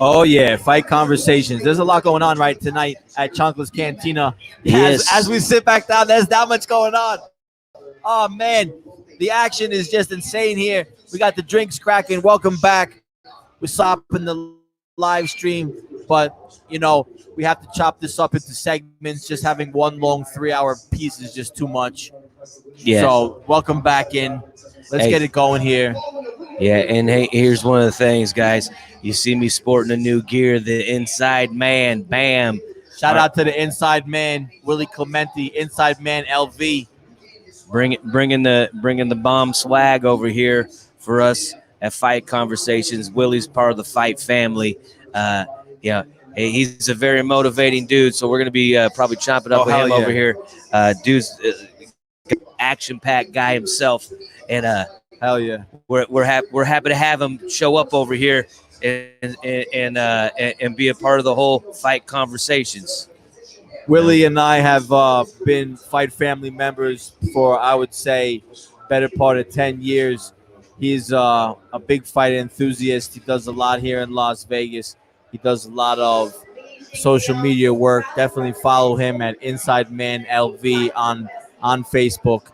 Oh yeah, fight conversations. There's a lot going on right tonight at Chunkless Cantina. As Yes. we sit back down, there's that much going on. Oh man, the action is just insane here. We got the drinks cracking. Welcome back. We're stopping the live stream, but we have to chop this up into segments. Just having one long 3-hour piece is just too much. Yeah. So welcome back in. Let's Hey. get it going here. Yeah, and hey, here's one of the things, guys. You see me sporting a new gear, the Inside Man, bam. Shout out to the inside man, Willie Clemente, inside man LV. Bringing the bomb swag over here for us at Fight Conversations. Willie's part of the Fight family. Yeah, hey, he's a very motivating dude. So we're gonna be probably chopping up with him over here. Dude's action-packed guy himself, and hell yeah, we're happy to have him show up over here and be a part of the whole Fight Conversations. Willie and I have been Fight family members for, I would say, better part of 10 years. He's a big fight enthusiast. He does a lot here in Las Vegas. He does a lot of social media work. Definitely follow him at Inside Man LV on Facebook.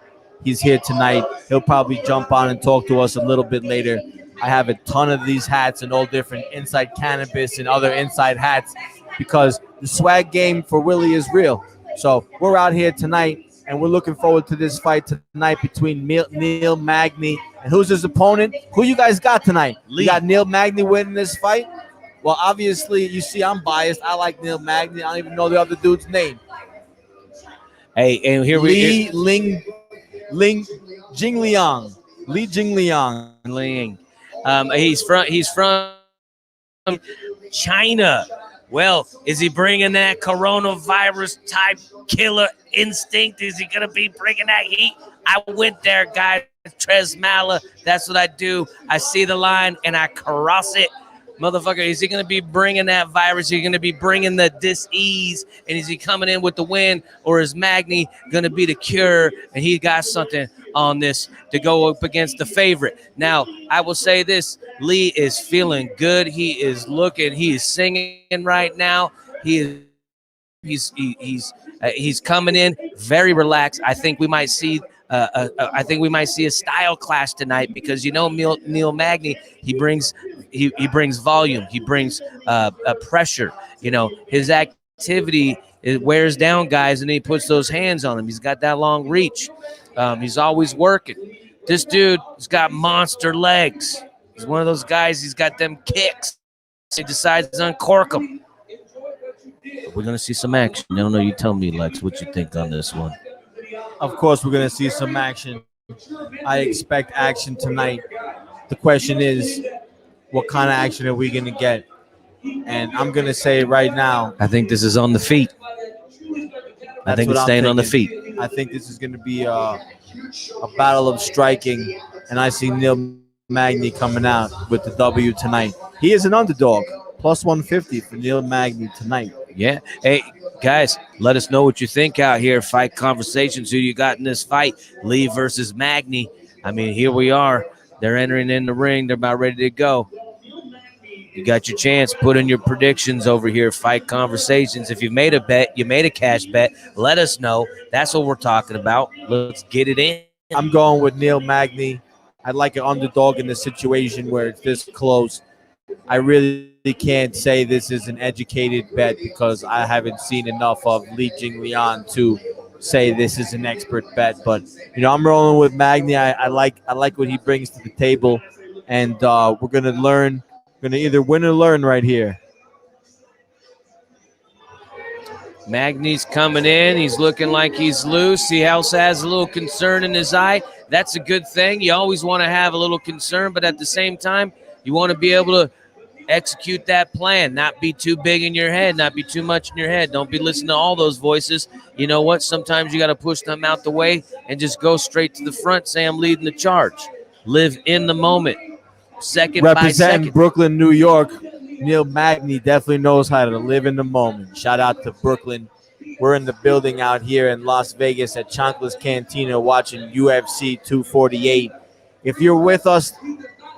He's here tonight. He'll probably jump on and talk to us a little bit later. I have a ton of these hats and all different Inside Cannabis and other Inside hats because the swag game for Willie is real. So we're out here tonight, and we're looking forward to this fight tonight between Neil Magny and who's his opponent? Who you guys got tonight? Lee. You got Neil Magny winning this fight? Well, obviously, you see I'm biased. I like Neil Magny. I don't even know the other dude's name. Hey, and here Lee Jingliang. Lee Jingliang. He's from China. Well, is he bringing that coronavirus type killer instinct? Is he going to be bringing that heat? I went there, guys. Tres Mala. That's what I do. I see the line and I cross it. Motherfucker, is he going to be bringing that virus? Is he going to be bringing the dis-ease? And is he coming in with the win? Or is Magny going to be the cure? And he got something on this to go up against the favorite. Now, I will say this. Lee is feeling good. He is singing right now. He's coming in very relaxed. I think we might see a style clash tonight because Neil Magny, he brings volume, he brings pressure. His activity, it wears down guys, and he puts those hands on them. He's got that long reach. He's always working. This dude has got monster legs. He's one of those guys. He's got them kicks. He decides to uncork them. We're gonna see some action. No, you tell me, Lex, what you think on this one. Of course, we're going to see some action. I expect action tonight. The question is, what kind of action are we going to get? And I'm going to say right now, I think this is on the feet. I think it's staying on the feet. I think this is going to be a battle of striking, and I see Neil Magny coming out with the W tonight. He is an underdog, plus 150 for Neil Magny tonight. Yeah. Hey, guys, let us know what you think out here. Fight Conversations. Who you got in this fight? Lee versus Magny. I mean, here we are. They're entering in the ring. They're about ready to go. You got your chance. Put in your predictions over here. Fight Conversations. If you made a bet, you made a cash bet, let us know. That's what we're talking about. Let's get it in. I'm going with Neil Magny. I'd like an underdog in the situation where it's this close. I really can't say this is an educated bet because I haven't seen enough of Li Jingliang to say this is an expert bet. But I'm rolling with Magny. I like what he brings to the table, and we're gonna learn. We're gonna either win or learn right here. Magny's coming in. He's looking like he's loose. He also has a little concern in his eye. That's a good thing. You always want to have a little concern, but at the same time, you want to be able to execute that plan, not be too big in your head, not be too much in your head. Don't be listening to all those voices. You know what? Sometimes you got to push them out the way and just go straight to the front, say I'm leading the charge. Live in the moment, second by second. Representing Brooklyn, New York, Neil Magny definitely knows how to live in the moment. Shout out to Brooklyn. We're in the building out here in Las Vegas at Chunkless Cantina watching UFC 248. If you're with us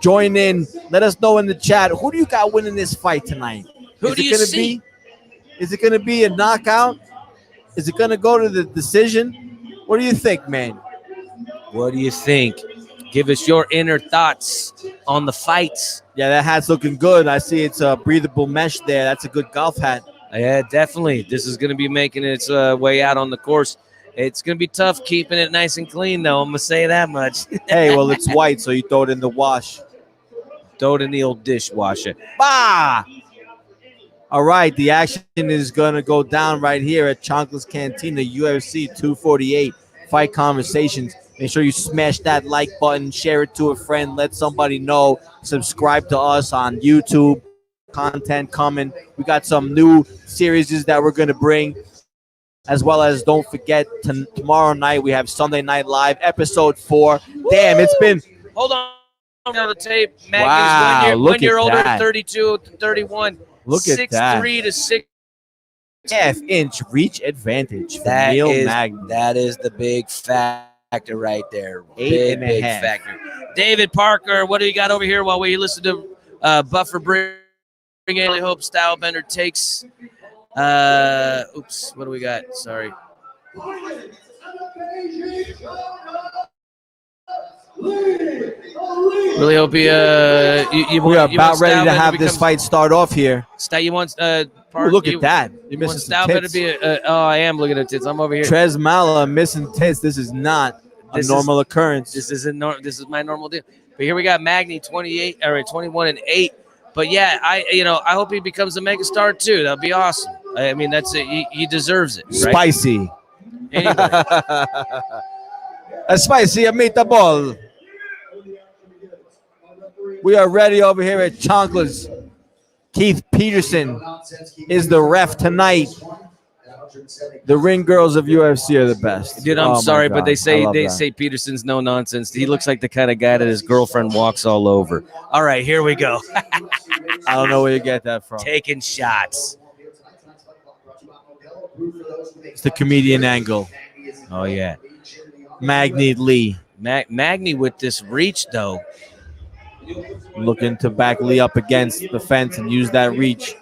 Join in. Let us know in the chat. Who do you got winning this fight tonight? Who do you see? Is it going to be a knockout? Is it going to go to the decision? What do you think, man? What do you think? Give us your inner thoughts on the fights. Yeah, that hat's looking good. I see it's a breathable mesh there. That's a good golf hat. Yeah, definitely. This is going to be making its way out on the course. It's going to be tough keeping it nice and clean, though. I'm going to say that much. Hey, well, it's white, so you throw it in the wash. Throw it in the old dishwasher. Bah! All right, the action is going to go down right here at Chonkla's Cantina, UFC 248 Fight Conversations. Make sure you smash that like button, share it to a friend, let somebody know. Subscribe to us on YouTube. Content coming. We got some new series that we're going to bring, as well as don't forget tomorrow night we have Sunday Night Live episode 4. Damn, it's been. Hold on the tape. Magnus, Wow, one year older, that. 32 to 31. Look at that. 6'3" to 6. Half-inch reach advantage for That Neil is Magny. that is the big factor right there. 8.5. Big factor. David Parker, what do you got over here while we listen to Buffer Bring Alien Hope Stylebender takes? Oops, what do we got? Sorry. Really hope he. We are about ready to have this fight start off here. You want Ooh, look at that. You're missing some tits. I am looking at tits. I'm over here. Tres Mala missing tits. This is not a normal occurrence. This isn't This is my normal deal. But here we got Magny 21 and 8. But yeah, I hope he becomes a megastar too. That'd be awesome. I mean, that's it. He deserves it. Right? Spicy. Anyway. A spicy meatball. We are ready over here at Chonkla's. Keith Peterson is the ref tonight. The ring girls of UFC are the best. Dude, I'm sorry, but they say Peterson's no nonsense. He looks like the kind of guy that his girlfriend walks all over. All right, here we go. I don't know where you get that from. Taking shots. It's the comedian angle. Oh yeah, Magny Lee. Magny with this reach though. Looking to back Lee up against the fence and use that reach.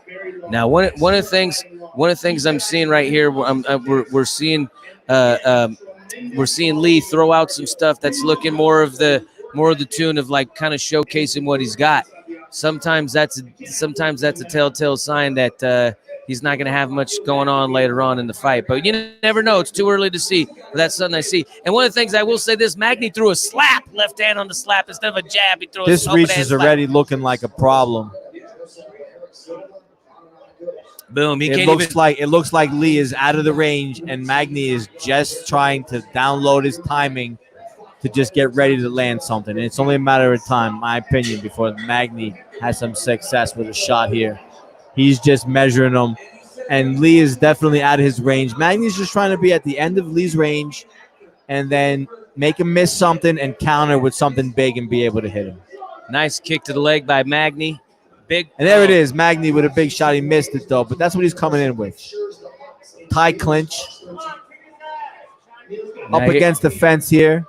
Now, one of the things I'm seeing right here, we're seeing Lee throw out some stuff that's looking more of the tune of like kind of showcasing what he's got. Sometimes that's a telltale sign that he's not going to have much going on later on in the fight. But you never know. It's too early to see. But that's something I see. And one of the things I will say this, Magny threw a slap, left hand on the slap instead of a jab. He threw this reach is already looking like a problem. Boom. It looks like Lee is out of the range, and Magny is just trying to download his timing to just get ready to land something. And it's only a matter of time, in my opinion, before Magny has some success with a shot here. He's just measuring them, and Lee is definitely out of his range. Magny's just trying to be at the end of Lee's range and then make him miss something and counter with something big and be able to hit him. Nice kick to the leg by Magny. Big. And there it is, Magny with a big shot. He missed it, though, but that's what he's coming in with. Tie clinch. Up against the fence here.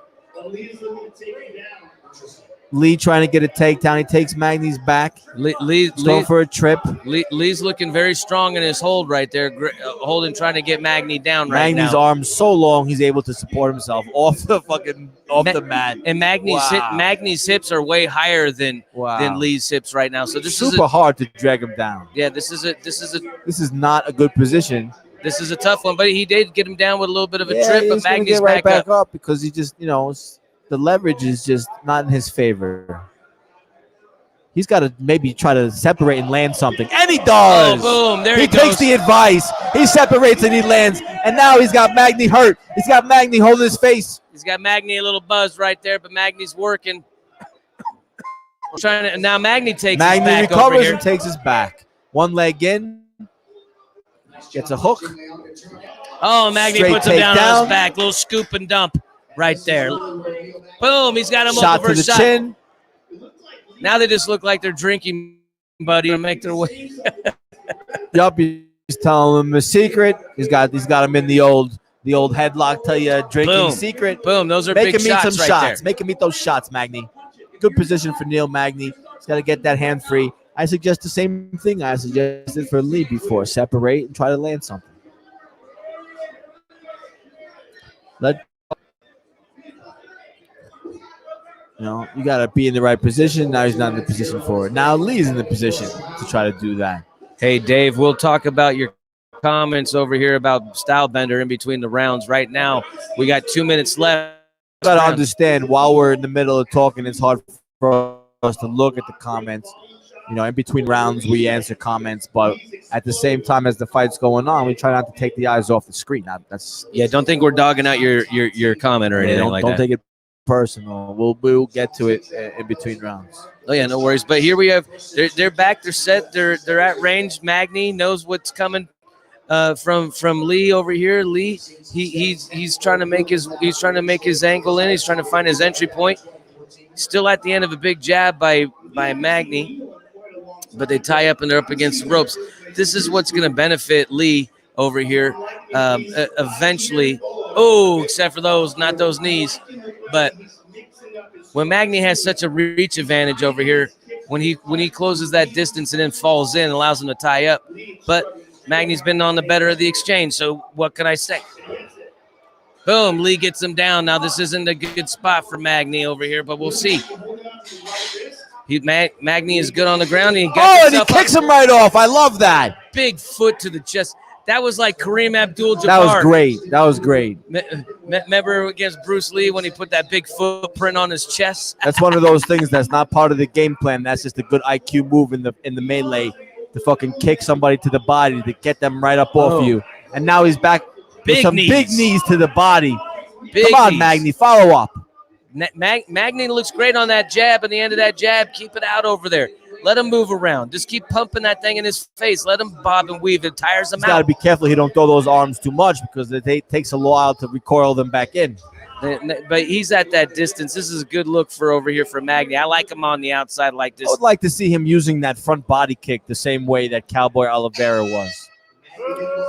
Lee trying to get a takedown. He takes Magny's back. He's going for a trip. Lee's looking very strong in his hold right there, holding, trying to get Magny down right now. Magny's arm's so long, he's able to support himself off the mat. And Magny's hips are way higher than Lee's hips right now. So this is super hard to drag him down. Yeah, this is not a good position. This is a tough one, but he did get him down with a little bit of a trip. But Magny's Magny's right back up because he just, the leverage is just not in his favor. He's got to maybe try to separate and land something. And he does. Oh, boom. There he goes. He takes the advice. He separates and he lands. And now he's got Magny hurt. He's got Magny holding his face. He's got Magny a little buzzed right there, but Magny's working. Now Magny takes his back Magny recovers over here. and takes his back. One leg in. Gets a hook. Oh, Magny puts him down on his back. Little scoop and dump right there. Boom. He's got him shot to the chin. Now they just look like they're drinking, buddy, and make their way. Yup, he's telling him a secret. He's got him in the old headlock. Tell you a drinking secret. Boom. Those are big shots right there. Make him eat those shots, Magny. good position for Neil Magny. He's got to get that hand free. I suggest the same thing I suggested for Lee before. Separate and try to land something. You got to be in the right position. Now he's not in the position for it. Now Lee's in the position to try to do that. Hey, Dave, we'll talk about your comments over here about Stylebender in between the rounds. Right now, we got 2 minutes left. You got to understand, while we're in the middle of talking, it's hard for us to look at the comments. In between rounds, we answer comments, but at the same time as the fight's going on, we try not to take the eyes off the screen. Don't think we're dogging out your comment or anything like that. Don't take it personal. We'll get to it in between rounds. Oh yeah, no worries. But here we have they're back, they're set, they're at range. Magny knows what's coming from Lee over here. Lee, he's trying to make his angle in. He's trying to find his entry point. Still at the end of a big jab by Magny, but they tie up and they're up against the ropes. This is what's going to benefit Lee over here eventually. Oh, except for not those knees. But when Magny has such a reach advantage over here, when he closes that distance and then falls in, allows him to tie up. But Magny's been on the better of the exchange, so what can I say? Boom, Lee gets him down. Now this isn't a good spot for Magny over here, but we'll see. Magny is good on the ground. And he kicks him right off. I love that. Big foot to the chest. That was like Kareem Abdul-Jabbar. That was great. Remember against Bruce Lee when he put that big footprint on his chest? That's one of those things that's not part of the game plan. That's just a good IQ move in the melee to fucking kick somebody to the body to get them right up off you. And now he's back with some big knees to the body. Come on, Magny, follow up. Magny looks great on that jab. At the end of that jab, keep it out over there. Let him move around. Just keep pumping that thing in his face. Let him bob and weave. It tires him out. He's got to be careful he don't throw those arms too much because it takes a while to recoil them back in. But he's at that distance. This is a good look for over here for Magny. I like him on the outside like this. I would like to see him using that front body kick the same way that Cowboy Oliveira was.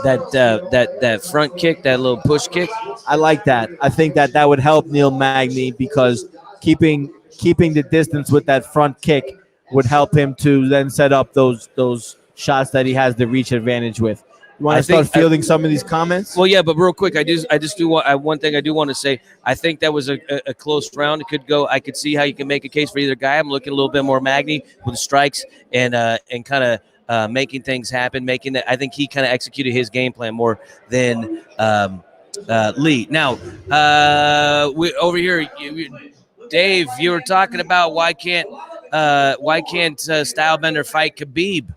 That front kick, that little push kick. I like that. I think that would help Neil Magny because keeping the distance with that front kick would help him to then set up those shots that he has the reach advantage with. You want to start fielding some of these comments? Well, yeah, but real quick, I just do want one thing I do want to say. I think that was a close round. It could go. I could see how you can make a case for either guy. I'm looking a little bit more Magny with strikes and kind of making things happen. I think he kind of executed his game plan more than Lee. Now, over here, Dave, you were talking about why can't Stylebender fight Khabib?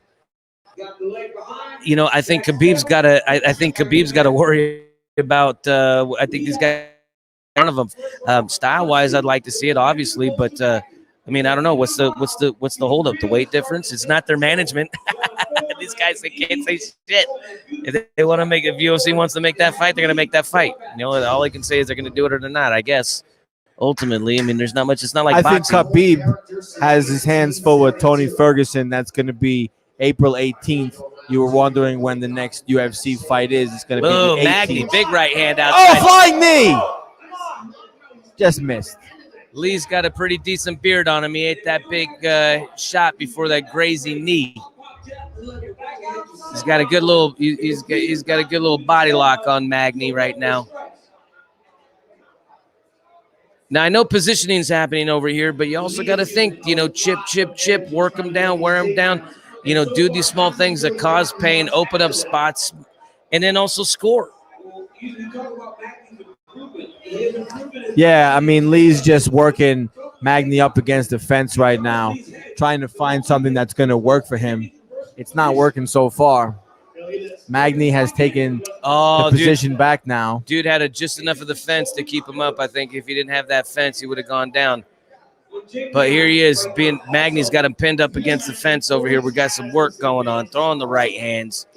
I think Khabib's got to worry about. I think these guys, one of them, style-wise, I'd like to see it, obviously, but I don't know what's the holdup. The weight difference. It's not their management. These guys, they can't say shit. If they want to make, if UFC wants to make that fight, they're gonna make that fight. All they can say is they're gonna do it or they're not. I guess. Ultimately, there's not much. It's not like boxing. I think Khabib has his hands full with Tony Ferguson. That's going to be April 18th. You were wondering when the next UFC fight is. It's going to be the 18th. Magny, big right hand outside. Oh, flying knee! Just missed. Lee's got a pretty decent beard on him. He ate that big shot before that crazy knee. He's got a good little. He's got a good little body lock on Magny right now. Now, I know positioning is happening over here, but you also got to think, chip, work them down, wear them down, do these small things that cause pain, open up spots, and then also score. Yeah, Lee's just working Magny up against the fence right now, trying to find something that's going to work for him. It's not working so far. Magny has taken the position back now. Dude had just enough of the fence to keep him up. I think if he didn't have that fence, he would have gone down. But here he is. Magny's got him pinned up against the fence over here. We got some work going on. Throwing the right hands.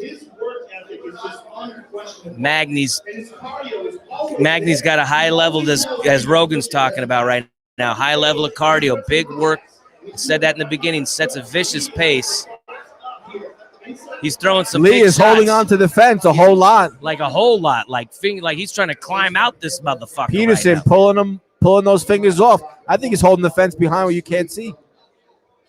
Magny's got a high level, as Rogan's talking about right now. High level of cardio. Big work. I said that in the beginning. Sets a vicious pace. He's throwing some Lee big is shots. holding on to the fence a whole lot. Like a whole lot. Like he's trying to climb out this motherfucker. Peterson right now. pulling those fingers off. I think he's holding the fence behind where you can't see.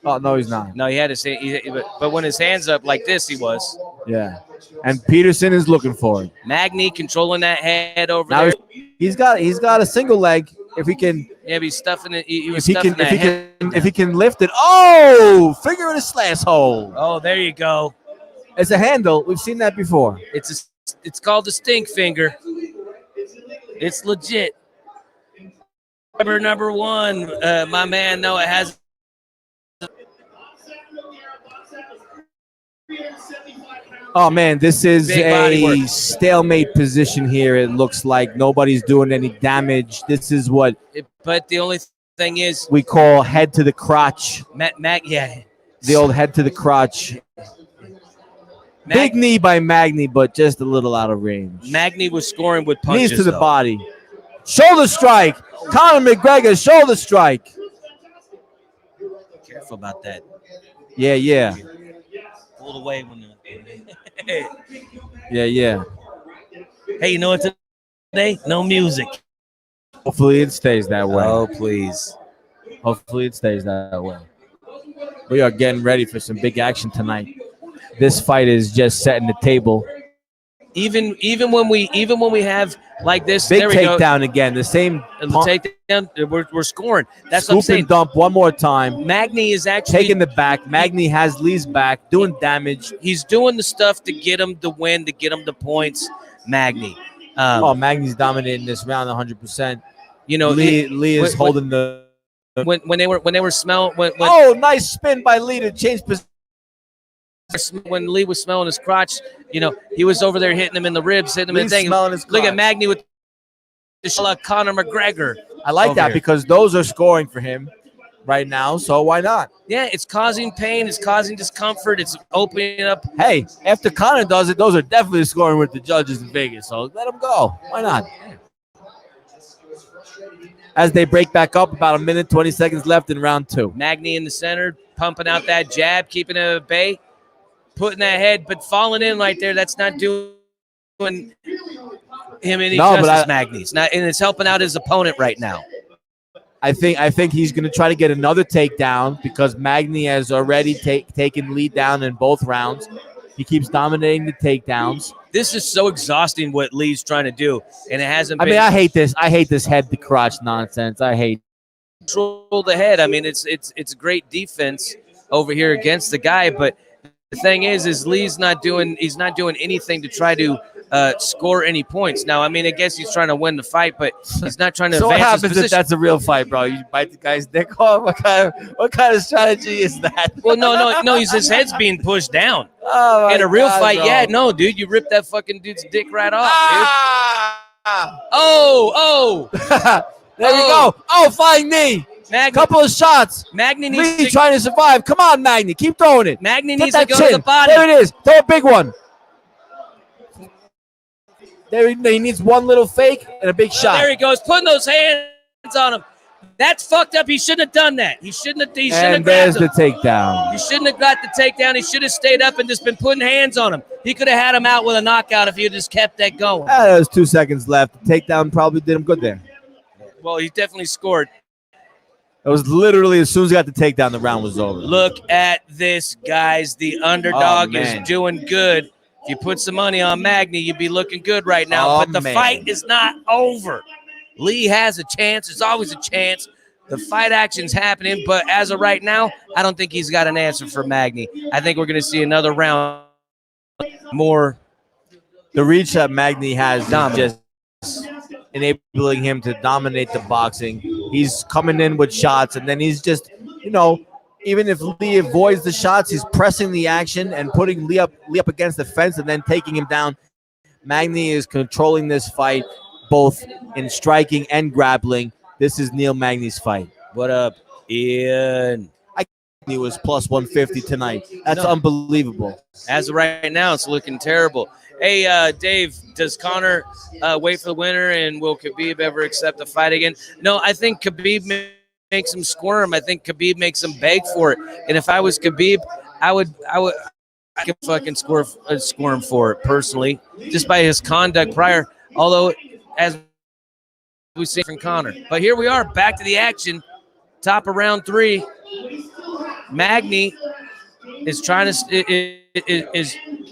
Oh, no, he's not. No, he had to say, but when his hands up like this, he was. Yeah. And Peterson is looking for it. Magny controlling that head over Now there. he's got a single leg. If he can, Yeah, but he's stuffing it. He was stuffing that head. if he can lift it. Oh, finger in his slash hole. Oh, there you go. It's a handle. We've seen that before. It's called the stink finger. It's legit. Number one, my man Noah has. Oh man, this is Big body a work. stalemate position here. It looks like nobody's doing any damage. This is what But the only thing is, we call head to the crotch. yeah. The old head to the crotch. Big knee by Magny, but just a little out of range. Magny was scoring with punches. Knees to the though. body. Shoulder strike. Conor McGregor, shoulder strike. Careful about that. Yeah. Pulled away when Yeah. Hey, you know what today? No music. Hopefully it stays that way. Oh, please. Hopefully it stays that way. We are getting ready for some big action tonight. This fight is just setting the table. Even when we have like this, Big there we go. takedown again. The same The takedown, we're scoring. That's scoop what I'm saying. and dump one more time. Magny is actually Taking the back. Magny has Lee's back, doing damage. He's doing the stuff to get him the win, to get him the points. Magny. Magny's dominating this round 100%. You know, Lee is holding the. When they were smelling. Nice spin by Lee to change position. When Lee was smelling his crotch, you know, he was over there hitting him in the ribs, hitting him in the thing. Smelling his Look crotch. at Magny with Conor McGregor. I like that because those are scoring for him right now, so why not? Yeah, it's causing pain, it's causing discomfort, it's opening up. Hey, after Conor does it, those are definitely scoring with the judges in Vegas, so let them go. Why not? As they break back up, about a minute, 20 seconds left in round 2. Magny in the center, pumping out that jab, keeping it at bay, putting that head, but falling in right there. That's not doing him any justice, Magny. It's not, and it's helping out his opponent right now. I think he's going to try to get another takedown because Magny has already taken lead down in both rounds. He keeps dominating the takedowns. This is so exhausting what Lee's trying to do, and it hasn't been. I mean, I hate this. I hate this head to crotch nonsense. I hate control the head. I mean, it's great defense over here against the guy, but the thing is Lee's not doing anything to try to score any points. Now, I mean, I guess he's trying to win the fight, but he's not trying to. So what advance happens his if that's a real fight, bro? You bite the guy's dick off? What kind of strategy is that? Well, no. His head's being pushed down. Oh in a real fight, bro. yeah, no, dude, you rip that fucking dude's dick right off, Ah! dude. Oh. There you go. Oh, flying knee. Magny, Couple of shots. Magny Lee needs to, trying to survive. Come on, Magny. Keep throwing it. Magny Get needs to that go chin. to the body. There it is. Throw a big one. There he needs one little fake and a big shot. There he goes, putting those hands on him. That's fucked up. He shouldn't have done that. He shouldn't have And grabbed there's him. the takedown. He shouldn't have got the takedown. He should have stayed up and just been putting hands on him. He could have had him out with a knockout if he had just kept that going. There was 2 seconds left. The takedown probably did him good there. Well, he definitely scored. It was literally as soon as he got the takedown, the round was over. Look at this, guys. The underdog man. is doing good. If you put some money on Magny, you'd be looking good right now. But the fight is not over. Lee has a chance. There's always a chance. The fight action's happening, but as of right now, I don't think he's got an answer for Magny. I think we're going to see another round more. The reach that Magny has is just enabling him to dominate the boxing. He's coming in with shots, and then he's just, even if Lee avoids the shots, he's pressing the action and putting Lee up against the fence and then taking him down. Magny is controlling this fight both in striking and grappling. This is Neil Magny's fight. What up, Ian? He was plus 150 tonight. That's unbelievable. As of right now, it's looking terrible. Hey, Dave, does Conor wait for the winner, and will Khabib ever accept a fight again? No, I think Khabib makes him squirm. I think Khabib makes him beg for it. And if I was Khabib, I could fucking squirm for it personally, just by his conduct prior. Although, as we see from Conor. But here we are, back to the action. top of round 3. Magny is trying to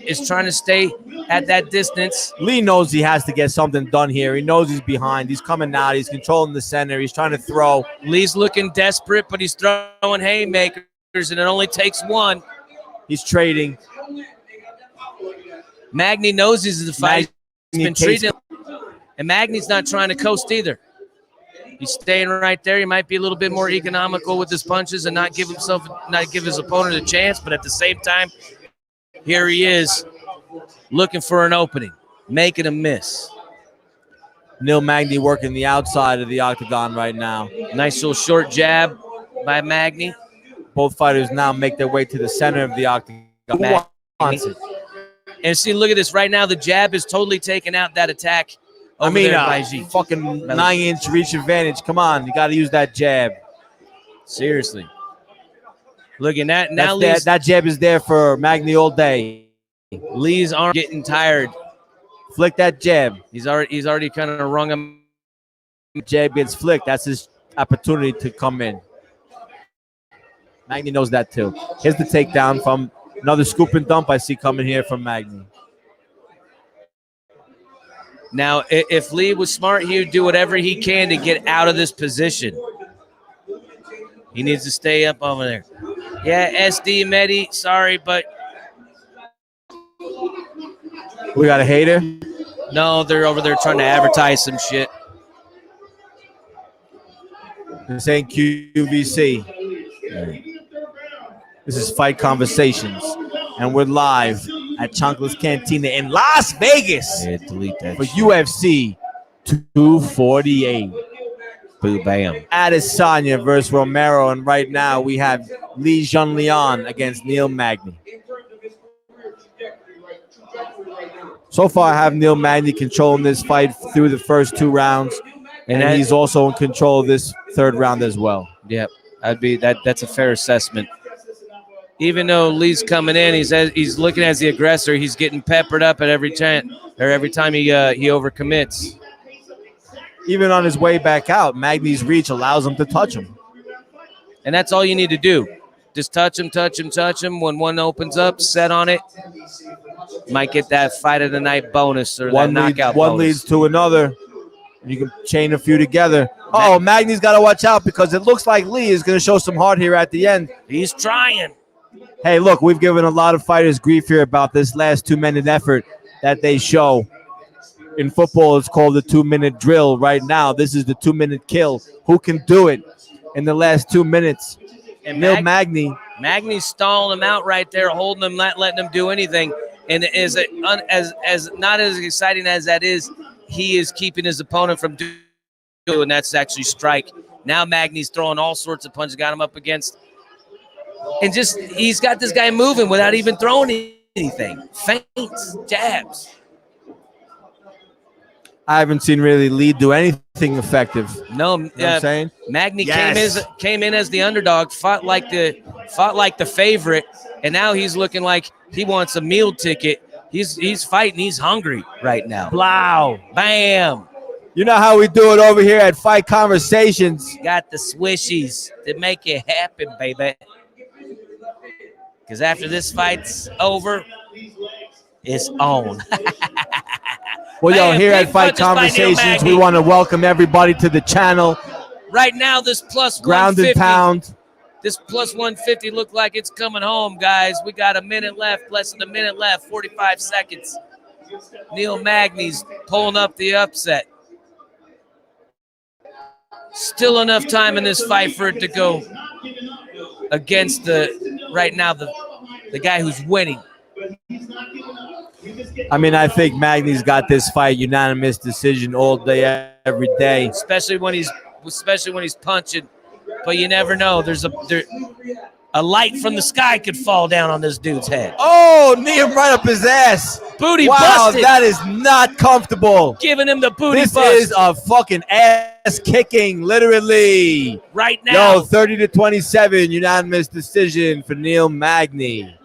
is trying to stay at that distance. Lee knows he has to get something done here. He knows he's behind. He's coming out. He's controlling the center. He's trying to throw. Lee's looking desperate, but he's throwing haymakers, and it only takes one. He's trading. Magny knows this is the fight. He's been treating, and Magny's not trying to coast either. He's staying right there. He might be a little bit more economical with his punches and not give his opponent a chance, but at the same time, here he is looking for an opening, making a miss. Neil Magny working the outside of the octagon right now. Nice little short jab by Magny. Both fighters now make their way to the center of the octagon. And see, look at this. Right now, the jab is totally taking out that attack. Fucking 9-inch reach advantage. Come on, you got to use that jab. Seriously. Look at that. Now that jab is there for Magny all day. Lee's arm getting tired. Flick that jab. He's already kind of wrung him. Jab gets flicked. That's his opportunity to come in. Magny knows that too. Here's the takedown from another scoop and dump I see coming here from Magny. Now, if Lee was smart, he would do whatever he can to get out of this position. He needs to stay up over there. Yeah, SD, Medi, sorry, but... We got a hater? No, they're over there trying to advertise some shit. This ain't QVC. This is Fight Conversations, and we're live at Chancla's Cantina in Las Vegas Delete that for UFC 248. Boo, bam. Adesanya versus Romero, and right now we have Jingliang against Neil Magny. So far, I have Neil Magny controlling this fight through the first 2 rounds, and he's also in control of this 3rd round as well. Yep, that's a fair assessment. Even though Lee's coming in, he's looking as the aggressor. He's getting peppered up at every time he overcommits. Even on his way back out, Magny's reach allows him to touch him. And that's all you need to do. Just touch him, touch him, touch him. When one opens up, set on it. Might get that fight of the night bonus or that knockout bonus. One leads to another. You can chain a few together. Oh, Magny's got to watch out because it looks like Lee is going to show some heart here at the end. He's trying. Hey, look, we've given a lot of fighters grief here about this last 2-minute effort that they show. In football, it's called the 2-minute drill. Right now, this is the 2-minute kill. Who can do it in the last 2 minutes? And Neil Magny. Magny's stalling him out right there, holding him, not letting him do anything. And as not as exciting as that is, he is keeping his opponent from doing, and that's actually strike. Now Magny's throwing all sorts of punches, got him up against. And just, he's got this guy moving without even throwing anything. Feints, jabs. I haven't seen really Lee do anything effective. No, you know what I'm saying? Magny came in as the underdog, fought like the favorite, and now he's looking like he wants a meal ticket. He's fighting. He's hungry right now. Blow. Bam. You know how we do it over here at Fight Conversations. Got the swishies to make it happen, baby. Because after this fight's over, it's on. Well, yo, here at Fight Conversations, we want to welcome everybody to the channel. Right now, this plus Ground 150, and pound. This plus 150 look like it's coming home, guys. We got a minute left, less than a minute left, 45 seconds. Neil Magny's pulling up the upset. Still enough time in this fight for it to go against the guy who's winning. I mean, I think Magny's got this fight unanimous decision all day, every day. Especially when he's punching. But you never know. A light from the sky could fall down on this dude's head. Oh, knee him right up his ass. Booty wow, busted. That is not comfortable. Giving him the booty This bust. is a fucking ass kicking, literally. Right now. Yo, 30-27, unanimous decision for Neil Magny.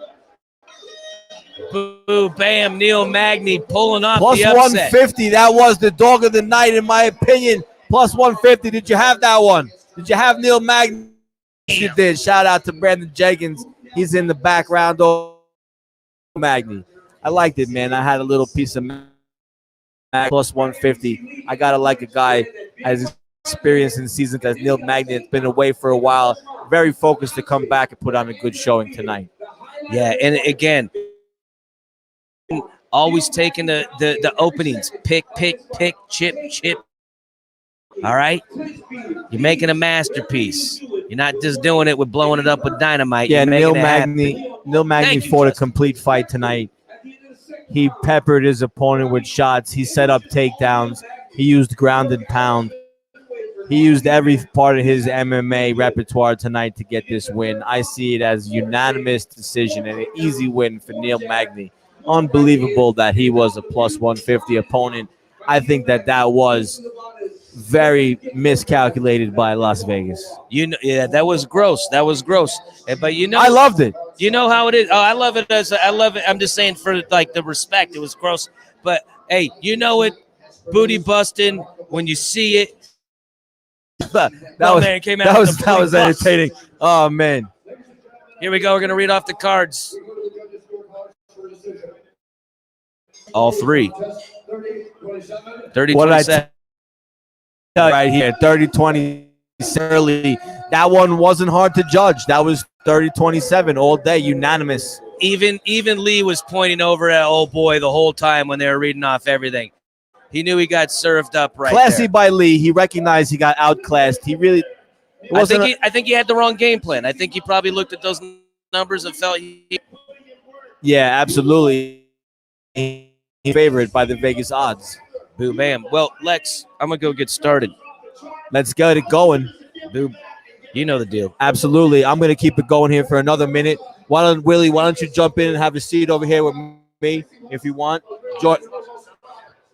Boo, bam, Neil Magny pulling off Plus the upset. 150, that was the dog of the night in my opinion. Plus 150, did you have that one? Did you have Neil Magny? You did. Shout out to Brandon Jenkins. He's in the background. Magny. I liked it, man. I had a little piece of plus 150. I gotta like a guy as experienced in the season as Neil Magny. It's been away for a while. Very focused to come back and put on a good showing tonight. Yeah, and again, always taking the openings. Pick, chip. All right? You're making a masterpiece. You're not just doing it with blowing it up with dynamite. Yeah, Neil Magny fought a complete fight tonight. He peppered his opponent with shots. He set up takedowns. He used ground and pound. He used every part of his MMA repertoire tonight to get this win. I see it as a unanimous decision and an easy win for Neil Magny. Unbelievable that he was a plus 150 opponent. I think that was very miscalculated by Las Vegas. Yeah, that was gross. But I loved it. You know how it is. Oh, I love it. I'm just saying for like the respect. It was gross. But hey, you know it. Booty busting when you see it. that was entertaining. Oh man. Here we go. We're gonna read off the cards. All three. 30, what did I tell you right here? 30-20 early. That one wasn't hard to judge. That was 30-27 all day, unanimous. Even Lee was pointing over at old boy the whole time when they were reading off everything. He knew he got served up right Classy there. by Lee. He recognized he got outclassed. He really I think he had the wrong game plan. I think he probably looked at those numbers and felt yeah, absolutely. Favorite by the Vegas odds. Boo, bam. Well, Lex, I'm going to go get started. Let's get it going. Boo, you know the deal. Absolutely. I'm going to keep it going here for another minute. Willie, why don't you jump in and have a seat over here with me if you want? Want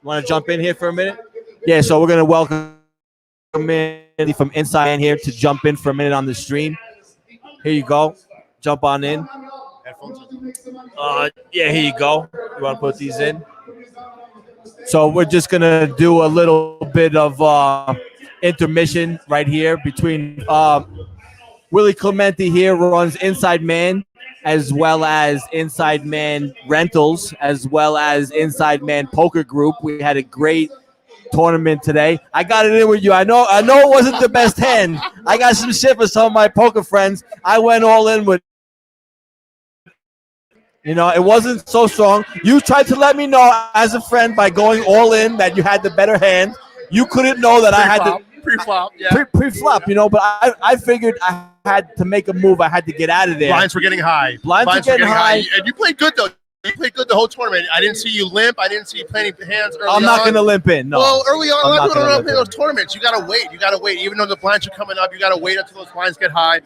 to jump in here for a minute? Yeah, so we're going to welcome in from inside in here to jump in for a minute on the stream. Here you go. Jump on in. Yeah, here you go. You want to put these in? So we're just going to do a little bit of intermission right here between Willie Clemente here runs Inside Man as well as Inside Man Rentals as well as Inside Man Poker Group. We had a great tournament today. I got it in with you. I know it wasn't the best hand. I got some shit for some of my poker friends. I went all in with it wasn't so strong. You tried to let me know as a friend by going all in that you had the better hand. You couldn't know that I had to pre-flop, yeah. Pre-flop, but I figured I had to make a move. I had to get out of there. Blinds were getting high. Blinds were getting high. And you played good, though. You played good the whole tournament. I didn't see you limp. I didn't see you playing hands early on. I'm not going to limp in, no. Well, early on, a lot of people don't play those tournaments. You got to wait. Even though the blinds are coming up, you got to wait until those blinds get high.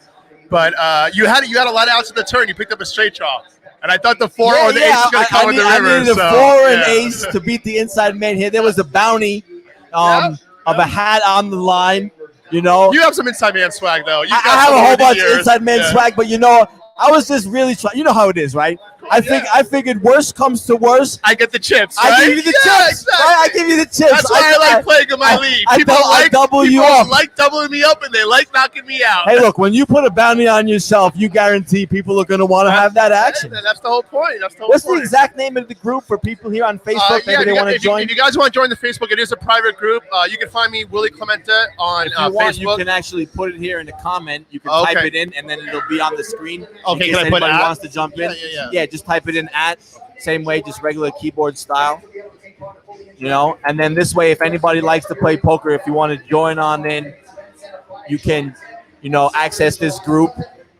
But you had a lot of outs in the turn. You picked up a straight draw. And I thought the 4 or the ace was going to come in the river. I needed a 4 and ace to beat the Inside Man here. There was a bounty of a hat on the line. You have some Inside Man swag, though. I have a whole bunch of Inside Man swag, but I was just really trying. You know how it is, right? I figured worst comes to worst. I get the chips, right? I give you the chips. Exactly. Right? I give you the chips. That's why I like playing in my league. People like doubling me up, and they like knocking me out. Hey, look, when you put a bounty on yourself, you guarantee people are going to want to have that action. That's the whole point. What's the exact name of the group for people here on Facebook? Maybe they want to join. If you guys want to join the Facebook, it is a private group. You can find me, Willie Clemente, on Facebook. You can actually put it here in the comment. You can type it in, and then it'll be on the screen. Okay, in case anybody wants to jump in. Yeah, just type it in at. Same way, just regular keyboard style, and then this way, if anybody likes to play poker, if you want to join on in, you can, access this group.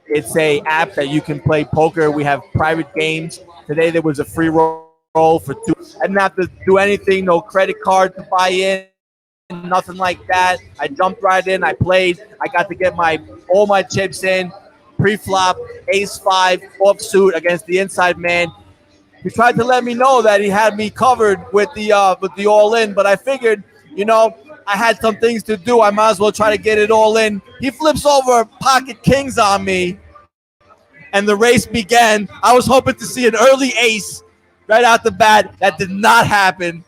It's a app that you can play poker. We have private games. Today there was a free roll for 2. I didn't have to do anything, no credit card to buy in, nothing like that. I jumped right in, I played, I got to get all my chips in, pre-flop, ace-5, offsuit against the Inside Man. He tried to let me know that he had me covered with the all-in, but I figured, I had some things to do. I might as well try to get it all in. He flips over pocket kings on me, and the race began. I was hoping to see an early ace right out the bat. That did not happen,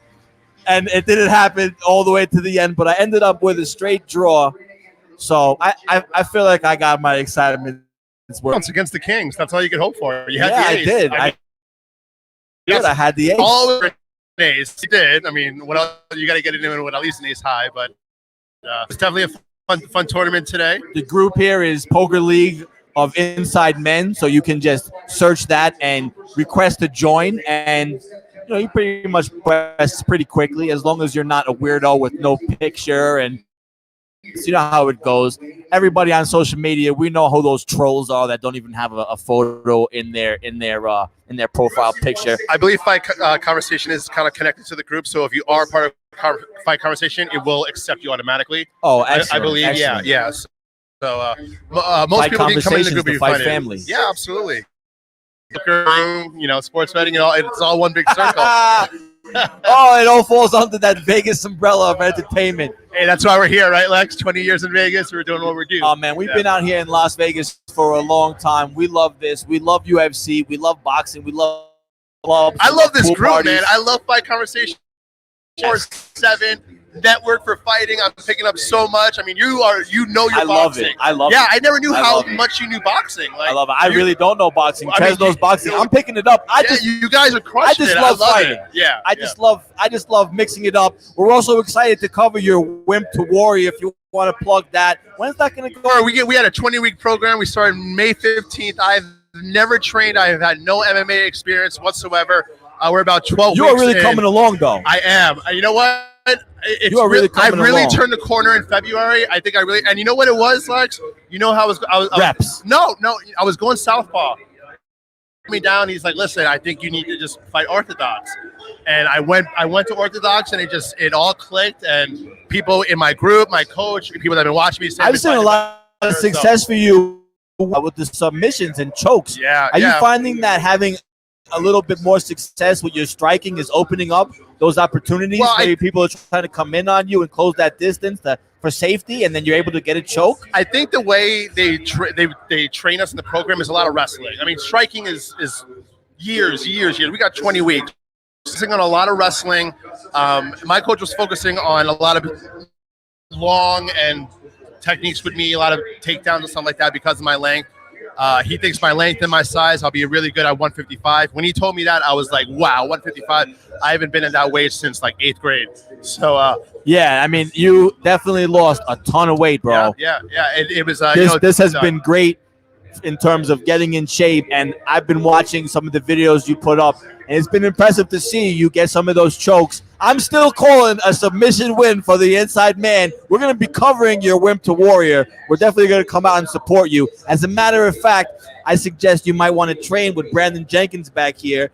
and it didn't happen all the way to the end, but I ended up with a straight draw. So I feel like I got my excitement. Once against the Kings, that's all you could hope for. You had the I ace. did. I had the ace. All ace. You did. I mean, what else? You got to get it in with at least an ace high, but it's definitely a fun tournament today. The group here is Poker League of Inside Men, so you can just search that and request to join, and you pretty much press pretty quickly as long as you're not a weirdo with no picture, and you know how it goes. Everybody on social media, we know who those trolls are that don't even have a photo in their profile picture. I believe Fight Conversation is kind of connected to the group, so if you are part of Fight Conversation, it will accept you automatically. Oh, excellent. I believe, excellent. yeah. So most Fight people can come in the group. the Fight family. Yeah, absolutely. Sports betting, it's all one big circle. Oh, it all falls under that Vegas umbrella of entertainment. Hey, that's why we're here, right, Lex? 20 years in Vegas, we're doing what we do. Oh, man, we've been out here in Las Vegas for a long time. We love this. We love UFC. We love boxing. We love clubs. I love this group, parties. man. I love Fight Conversation. 4-7 network for fighting. I'm picking up so much. I mean, you know your boxing. I love it. Yeah, I never knew how much you knew boxing. Like, I love it. I really don't know boxing. Trez knows boxing. I'm picking it up. You guys are crushing it. I just love fighting. It. Yeah. I just love mixing it up. We're also excited to cover your Wimp to Warrior if you want to plug that. When's that going to go? We had a 20-week program. We started May 15th. I've never trained. I've had no MMA experience whatsoever. We're about 12 weeks in. You're really coming along, though. I am. You know what? You are really coming I really along. turned the corner in February. I think and you know what it was, Lex? You know how I was reps. No, I was going southpaw. Me down. He's like, listen, I think you need to just fight orthodox. And I went to orthodox, and it all clicked. And people in my group, my coach, people that have been watching me, I've seen a lot of success for you with the submissions and chokes. Yeah. Are you finding that having a little bit more success with your striking is opening up those opportunities? Maybe people are trying to come in on you and close that distance for safety, and then you're able to get a choke? I think the way they train us in the program is a lot of wrestling. I mean, striking is years. We got 20 weeks. Focusing on a lot of wrestling. My coach was focusing on a lot of long and techniques with me, a lot of takedowns and stuff like that because of my length. He thinks my length and my size, I'll be really good at 155. When he told me that, I was like, wow, 155. I haven't been in that weight since like 8th grade. So, yeah, I mean, you definitely lost a ton of weight, bro. Yeah. It was. This has been great in terms of getting in shape, and I've been watching some of the videos you put up, and it's been impressive to see you get some of those chokes. I'm still calling a submission win for the Inside Man. We're going to be covering your Wimp to Warrior. We're definitely going to come out and support you. As a matter of fact, I suggest you might want to train with Brandon Jenkins back here.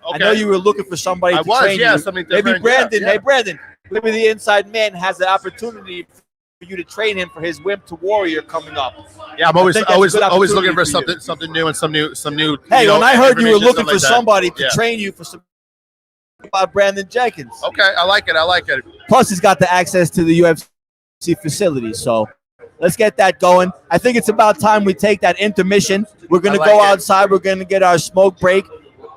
Okay. I know you were looking for somebody to train you. Maybe Brandon. Hey, Brandon, maybe the Inside Man has the opportunity for you to train him for his Wimp to Warrior coming up. Yeah, I'm always looking for something new and some new. Hey, when I heard you were looking for somebody to train you for some about Brandon Jenkins. Okay, I like it. Plus, he's got the access to the UFC facility, so let's get that going. I think it's about time we take that intermission. We're going to go outside. We're going to get our smoke break.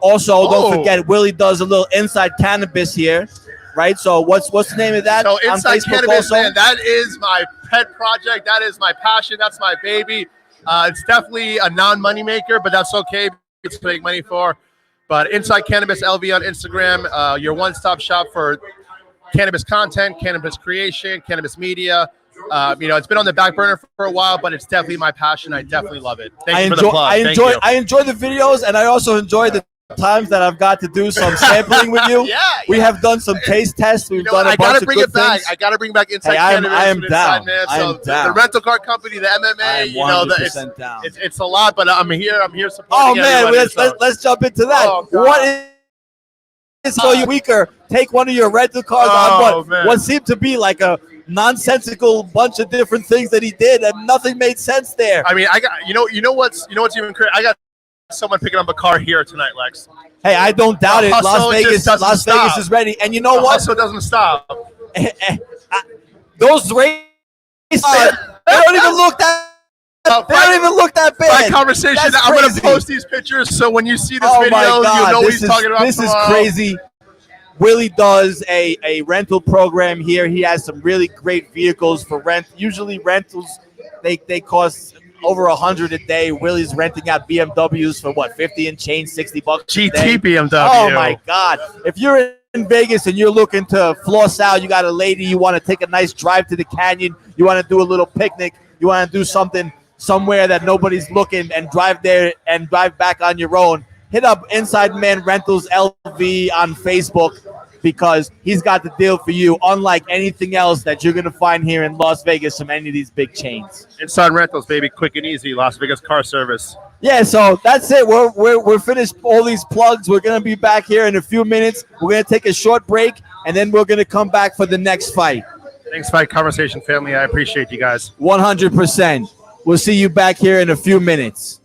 Also, don't forget, Willie does a little Inside Cannabis here, right? So what's the name of that? So Inside Cannabis, man, that is my pet project. That is my passion. That's my baby. It's definitely a non-money maker, but that's okay. It's to make money for. But Inside Cannabis LV on Instagram, your one-stop shop for cannabis content, cannabis creation, cannabis media. It's been on the back burner for a while, but it's definitely my passion. I definitely love it. Thank you for the plug. I enjoy the videos, and I also enjoy the times that I've got to do some sampling with you. We have done some taste tests. We've done a bunch of good things. I got to bring back Inside Cannabis. I am down. The rental car company, the MMA. I am 100% down. It's a lot, but I'm here. I'm here supporting. Oh man, let's jump into that. What is so you weaker? Take one of your rental cars on what seemed to be like a nonsensical bunch of different things that he did, and nothing made sense there. I mean, I got you know what's even crazy. I got someone picking up a car here tonight, Lex. Hey, I don't doubt it. Las Vegas is ready, and you know what? Also doesn't stop. Those races, they don't even look that. They don't even look that bad. My conversation. I'm going to post these pictures, so when you see this video, you'll know what he's talking about. This is crazy. Willie does a rental program here. He has some really great vehicles for rent. Usually rentals they cost over 100 a day. Willie's renting out BMWs for what, 50 and change, $60 a GT day. BMW. Oh my God! If you're in Vegas and you're looking to floss out, you got a lady, you want to take a nice drive to the canyon, you want to do a little picnic, you want to do something somewhere that nobody's looking, and drive there and drive back on your own. Hit up Inside Man Rentals LV on Facebook, because he's got the deal for you, unlike anything else that you're going to find here in Las Vegas from any of these big chains. Inside Rentals, baby, quick and easy. Las Vegas car service. Yeah, so that's it. We're finished all these plugs. We're going to be back here in a few minutes. We're going to take a short break, and then we're going to come back for the next fight. Thanks, Fight Conversation family. I appreciate you guys. 100%. We'll see you back here in a few minutes.